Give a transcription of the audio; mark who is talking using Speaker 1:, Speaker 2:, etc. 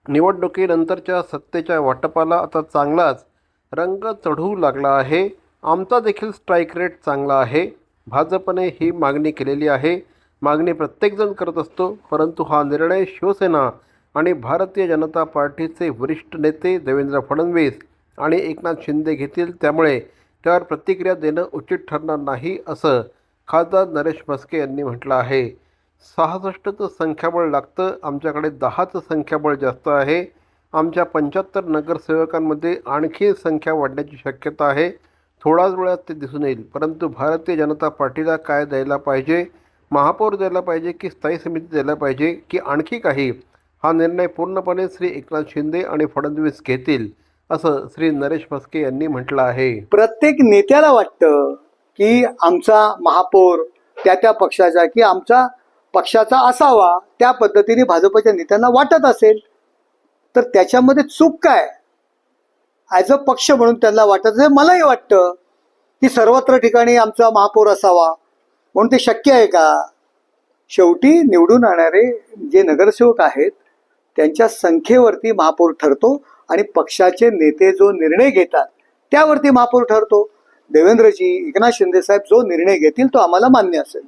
Speaker 1: निवडणुकीनंतरच्या सत्तेच्या वाटपाला आता चांगलाच रंग चढू लागला आहे. आमचा देखील स्ट्राईक रेट चांगला आहे. भाजपने ही मागणी केलेली आहे. मागणी प्रत्येकजण करत असतो, परंतु हा निर्णय शिवसेना आणि भारतीय जनता पार्टीचे वरिष्ठ नेते देवेंद्र फडणवीस आणि एकनाथ शिंदे घेतील. त्यामुळे त्यावर प्रतिक्रिया देणं उचित ठरणार नाही, असं खासदार नरेश म्हस्के यांनी म्हटलं आहे. 66चं संख्याबळ लागतं, आमच्याकडे 10चं संख्याबळ जास्त आहे. आमच्या 75 नगरसेवकांमध्ये आणखी संख्या वाढण्याची शक्यता आहे. थोड्याच वेळात ते दिसून येईल. परंतु भारतीय जनता पार्टीला काय द्यायला पाहिजे, महापौर द्यायला पाहिजे की स्थायी समिती द्यायला पाहिजे की आणखी काही, हा निर्णय पूर्णपणे श्री एकनाथ शिंदे आणि फडणवीस घेतील, असं श्री नरेश म्हस्के यांनी म्हटलं आहे.
Speaker 2: प्रत्येक नेत्याला वाटतं की आमचा महापौर त्या पक्षाचा की आमचा पक्षाचा असावा, त्या पद्धतीने भाजपच्या नेत्यांना वाटत असेल तर त्याच्यामध्ये चूक काय? ॲज अ पक्ष म्हणून त्यांना वाटत असेल. मलाही वाटतं की सर्वत्र ठिकाणी आमचा महापौर असावा, म्हणून ते शक्य आहे का? शेवटी निवडून आणणारे जे नगरसेवक आहेत त्यांच्या संख्येवरती महापौर ठरतो आणि पक्षाचे नेते जो निर्णय घेतात त्यावरती महापौर ठरतो. देवेंद्रजी, एकनाथ शिंदे साहेब जो निर्णय घेतील तो आम्हाला मान्य असेल.